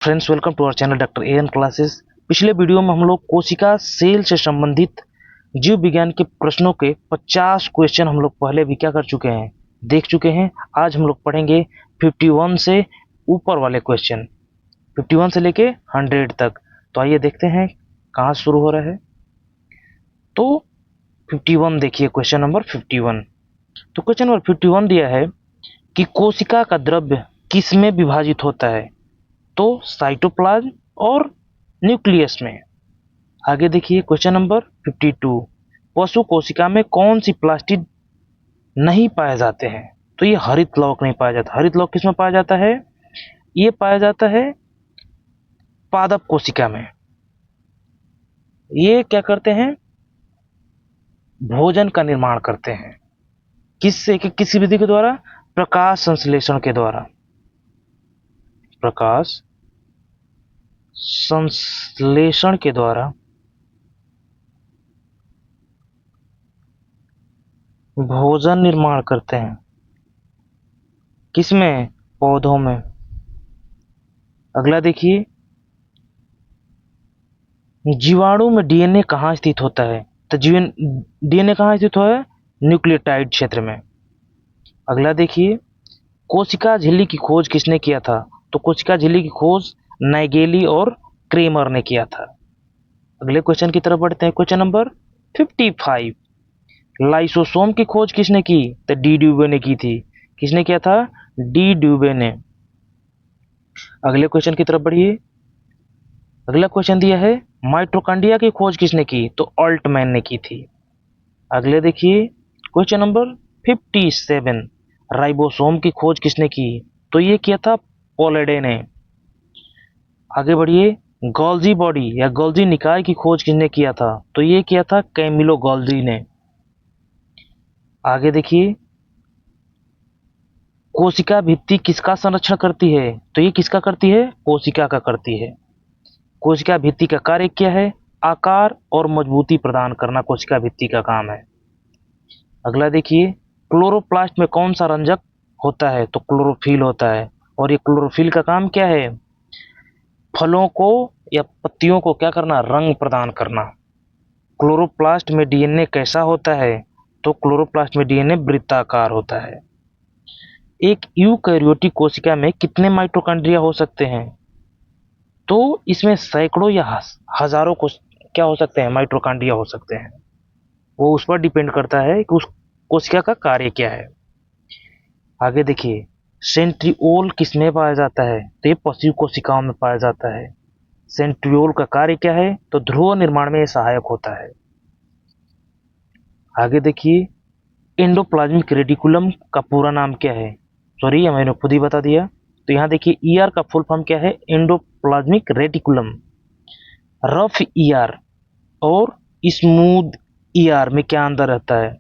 Friends, welcome to our channel doctor A N classes. पिछले video में हम लोग कोशिका सेल से संबंधित जीव विज्ञान के प्रश्नों के 50 क्वेश्चन हम लोग पहले भी क्या कर चुके हैं, देख चुके हैं। आज हम लोग पढ़ेंगे 51 से ऊपर वाले क्वेश्चन, 51 से लेके 100 तक। तो आइए देखते हैं कहाँ शुरू हो रहा है। तो 51 देखिए, क्वेश्चन नंबर 51। तो क्वेश्चन नंबर 51 दिया है कि कोशिका का द्रव्य किस में विभाजित होता है। तो साइटोप्लाज्म और न्यूक्लियस में। आगे देखिए क्वेश्चन नंबर 52, पशु कोशिका में कौन सी प्लास्टिड नहीं पाए जाते हैं। तो ये हरित लौक नहीं पाया जाता। हरित लौक किस में पाया जाता है? ये पाया जाता है पादप कोशिका में। ये क्या करते हैं? भोजन का निर्माण करते हैं। किससे? कि किसी विधि के द्वारा? प्रकाश संश्लेषण के द्वारा। प्रकाश संश्लेषण के द्वारा भोजन निर्माण करते हैं। किसमें? पौधों में। अगला देखिए, जीवाणु में डीएनए कहाँ स्थित होता है। तो डीएनए कहाँ स्थित है? न्यूक्लियोटाइड क्षेत्र में। अगला देखिए, कोशिका झिल्ली की खोज किसने किया था। तो कोशिका झिल्ली की खोज नाइगेली और क्रेमर ने किया था। अगले क्वेश्चन की तरफ बढ़ते हैं। क्वेश्चन नंबर 55, लाइसोसोम की खोज किसने की। तो डी ड्यूबे ने की थी। किसने किया था? डी ड्यूबे ने। अगले क्वेश्चन की तरफ बढ़िए। अगला क्वेश्चन दिया है, माइटोकॉन्ड्रिया की खोज किसने की। तो ऑल्टमैन ने की थी। अगले देखिए क्वेश्चन नंबर 57, राइबोसोम की खोज किसने की। तो ये किया था पोलेडे ने। आगे बढ़िए, गोल्जी बॉडी या गोल्जी निकाय की खोज किसने किया था। तो ये किया था कैमिलो गोल्जी ने। आगे देखिए, कोशिका भित्ति किसका संरक्षण करती है। तो ये किसका करती है? कोशिका का करती है। कोशिका भित्ति का कार्य क्या है? आकार और मजबूती प्रदान करना कोशिका भित्ति का काम है। अगला देखिए, क्लोरोप्लास्ट में कौन सा रंजक होता है। तो क्लोरोफिल होता है। और ये क्लोरोफिल का काम क्या है? फलों को या पत्तियों को क्या करना? रंग प्रदान करना। क्लोरोप्लास्ट में डीएनए कैसा होता है। तो क्लोरोप्लास्ट में डीएनए वृत्ताकार होता है। एक यूकैरियोटिक कोशिका में कितने माइटोकॉन्ड्रिया हो सकते हैं। तो इसमें सैकड़ों या हजारों को क्या हो सकते हैं? माइटोकॉन्ड्रिया हो सकते हैं। वो उस पर डिपेंड करता है कि उस कोशिका का कार्य क्या है। आगे देखिए, सेंट्रिओल किसमें पाया जाता है। तो ये पशु कोशिकाओं में पाया जाता है। सेंट्रिओल का कार्य क्या है? तो ध्रुव निर्माण में ये सहायक होता है। आगे देखिए, एंडोप्लाज्मिक रेटिकुलम का पूरा नाम क्या है। सॉरी, ये मैंने खुद ही बता दिया। तो यहाँ देखिए, ईआर का फुल फॉर्म क्या है? Endoplasmic reticulum. रफ ईआर और स्मूथ ईआर में क्या अंतर रहता है।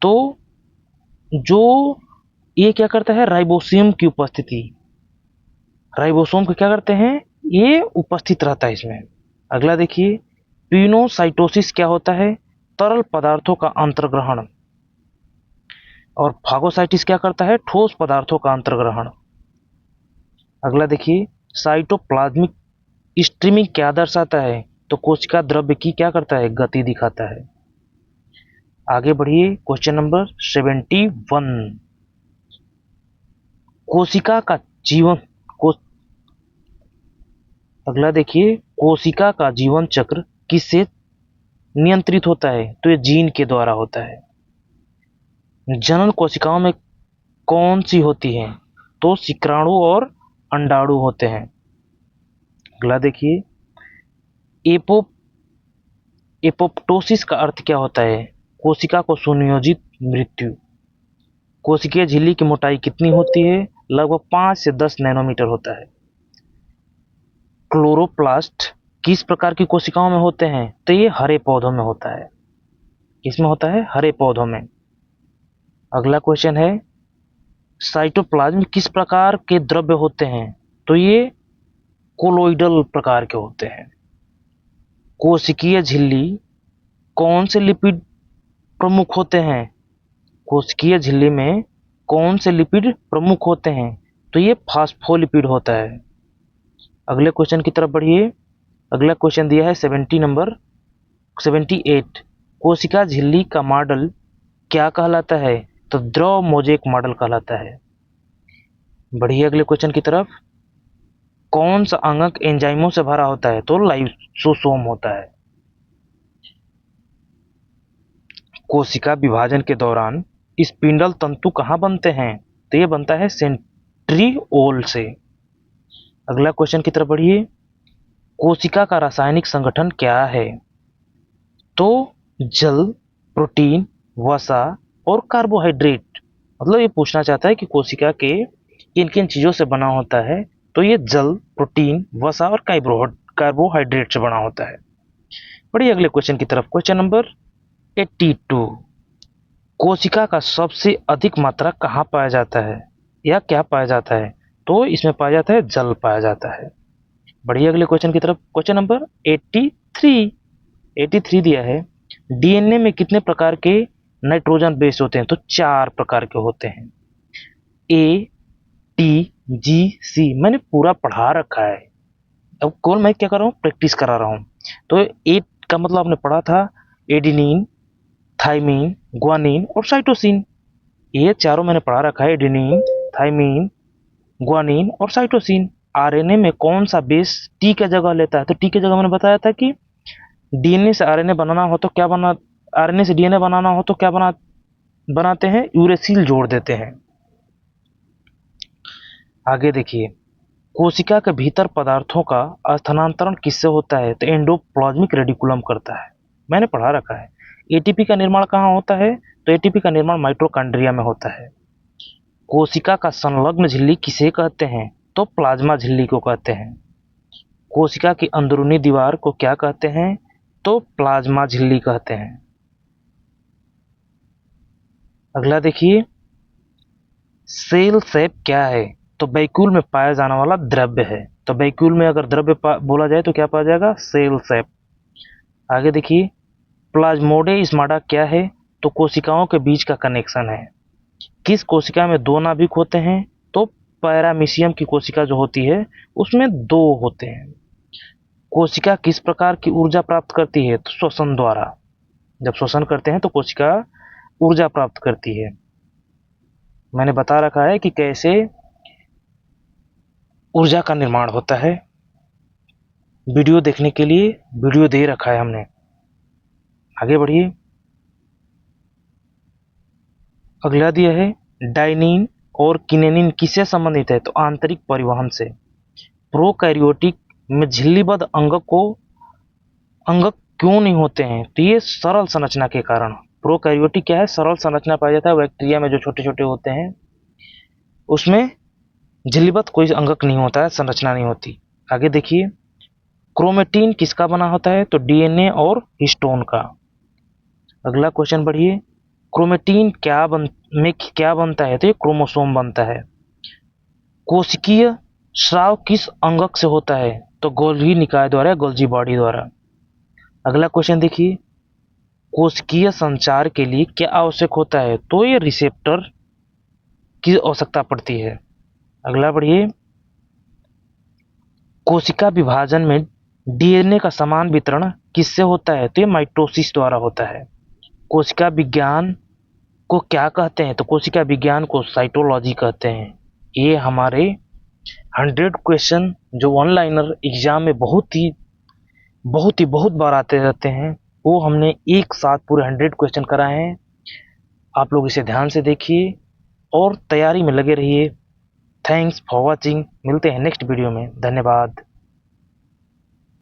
तो जो ये क्या करता है? राइबोसोम की उपस्थिति, राइबोसोम को क्या करते हैं? ये उपस्थित रहता है इसमें। अगला देखिए, पिनोसाइटोसिस क्या होता है? तरल पदार्थों का अंतर्ग्रहण। और फागोसाइटिस क्या करता है? ठोस पदार्थों का अंतर्ग्रहण। अगला देखिए, साइटोप्लाज्मिक स्ट्रीमिंग क्या दर्शाता है। तो कोशिका द्रव्य की क्या करता है? गति दिखाता है। आगे बढ़िए, क्वेश्चन नंबर 71, कोशिका का जीवन को अगला देखिए, कोशिका का जीवन चक्र किससे नियंत्रित होता है। तो ये जीन के द्वारा होता है। जनन कोशिकाओं में कौन सी होती हैं। तो शुक्राणु और अंडाणु होते हैं। अगला देखिए, एपोप्टोसिस का अर्थ क्या होता है। कोशिका को सुनियोजित मृत्यु। कोशिकीय झिल्ली की मोटाई कितनी होती है? लगभग 5 से 10 नैनोमीटर होता है। क्लोरोप्लास्ट किस प्रकार की कोशिकाओं में होते हैं। तो ये हरे पौधों में होता है। किसमें होता है? हरे पौधों में। अगला क्वेश्चन है, साइटोप्लाज्म किस प्रकार के द्रव्य होते हैं। तो ये कोलोइडल प्रकार के होते हैं। कोशिकीय झिल्ली कौन से लिपिड प्रमुख होते हैं। कोशिकीय झिल्ली में कौन से लिपिड प्रमुख होते हैं। तो ये फास्फोलिपिड होता है। अगले क्वेश्चन की तरफ बढ़िए। अगला क्वेश्चन दिया है 70 नंबर 78। कोशिका झिल्ली का मॉडल क्या कहलाता है? तो द्रव मोज़ेक मॉडल कहलाता है। बढ़िए अगले क्वेश्चन की तरफ। कौन सा अंगक एंजाइमों से भरा होता है? तो लाइसोसोम होता है। कोशिका विभाजन के दौरान स्पिंडल तंतु कहाँ बनते हैं? तो ये बनता है सेंट्रिओल से। अगला क्वेश्चन की तरफ बढ़िए। कोशिका का रासायनिक संगठन क्या है? तो जल, प्रोटीन, वसा और कार्बोहाइड्रेट। मतलब ये पूछना चाहता है कि कोशिका के किन किन चीजों से बना होता है। तो ये जल, प्रोटीन, वसा और कार्बोहाइड्रेट से बना होता है। बढ़िए अगले क्वेश्चन की तरफ। Question number 82। कोशिका का सबसे अधिक मात्रा कहाँ पाया जाता है या क्या पाया जाता है? तो इसमें पाया जाता है जल पाया जाता है। बढ़िए अगले क्वेश्चन की तरफ। क्वेश्चन नंबर 83 दिया है। डीएनए में कितने प्रकार के नाइट्रोजन बेस होते हैं? तो 4 प्रकार के होते हैं। ए, टी, जी, सी। मैंने पूरा पढ़ा रखा है, अब केवल मैं क्या कर रहा हूँ, प्रैक्टिस करा रहा हूँ। तो ए का मतलब आपने पढ़ा था एडिनिन, थाइमिन, ग्वानिन और साइटोसिन। ये चारों मैंने पढ़ा रखा है, एडेनिन, थाइमिन, ग्वानिन और साइटोसिन। आरएनए में कौन सा बेस टी की जगह लेता है? तो टी की जगह मैंने बताया था कि डीएनए से आरएनए बनाना हो तो क्या बना, आरएनए से डीएनए बनाना हो तो क्या बनाते हैं, यूरेसिल जोड़ देते हैं। आगे देखिए। कोशिका के भीतर पदार्थों का स्थानांतरण किससे होता है? तो एंडोप्लाज्मिक रेडिकुलम करता है, मैंने पढ़ा रखा है। एटीपी का निर्माण कहाँ होता है? तो एटीपी का निर्माण माइटोकॉन्ड्रिया में होता है। कोशिका का संलग्न झिल्ली किसे कहते हैं? तो प्लाज्मा झिल्ली को कहते हैं। कोशिका की अंदरूनी दीवार को क्या कहते हैं? तो प्लाज्मा झिल्ली कहते हैं। अगला देखिए। सेल शेप क्या है? तो वैक्यूल में पाया जाने वाला द्रव्य है। तो वैक्यूल में अगर द्रव्य बोला जाए तो क्या पाया जाएगा? Cell shape. आगे देखिए। प्लाज्मोडेस्माटा क्या है? तो कोशिकाओं के बीच का कनेक्शन है। किस कोशिका में 2 नाभिक होते हैं? तो पैरामीशियम की कोशिका जो होती है उसमें 2 होते हैं। कोशिका किस प्रकार की ऊर्जा प्राप्त करती है? तो श्वसन द्वारा। जब श्वसन करते हैं तो कोशिका ऊर्जा प्राप्त करती है। मैंने बता रखा है कि कैसे ऊर्जा का निर्माण होता है। वीडियो देखने के लिए वीडियो दे रखा है हमने। आगे बढ़िए। अगला दिया है डाइनिन और किनेनिन किससे संबंधित है? तो आंतरिक परिवहन से। प्रोकैरियोटिक में झिल्लीबद्ध अंगक क्यों नहीं होते हैं? तो ये सरल संरचना के कारण। प्रोकैरियोटिक क्या है? सरल संरचना पाया जाता है। बैक्टीरिया में जो छोटे छोटे होते हैं उसमें झिल्लीबद्ध कोई अंगक नहीं होता है, संरचना नहीं होती। आगे देखिए। क्रोमेटिन किसका बना होता है? तो डीएनए और हिस्टोन का। अगला क्वेश्चन बढ़िए। क्रोमेटिन में क्या बनता है? तो ये क्रोमोसोम बनता है। कोशिकीय स्राव किस अंगक से होता है? तो गोल्गी निकाय द्वारा, गोल्जी बॉडी द्वारा। अगला क्वेश्चन देखिए। कोशिकीय संचार के लिए क्या आवश्यक होता है? तो ये रिसेप्टर की आवश्यकता पड़ती है। अगला बढ़िए। कोशिका विभाजन में डीएनए का समान वितरण किससे होता है? तो ये माइटोसिस द्वारा होता है। कोशिका विज्ञान को क्या कहते हैं? तो कोशिका विज्ञान को साइटोलॉजी कहते हैं। ये हमारे 100 क्वेश्चन जो ऑनलाइनर एग्जाम में बहुत बार आते रहते हैं, वो हमने एक साथ पूरे 100 क्वेश्चन कराए हैं। आप लोग इसे ध्यान से देखिए और तैयारी में लगे रहिए। Thanks for watching. मिलते हैं नेक्स्ट वीडियो में। धन्यवाद।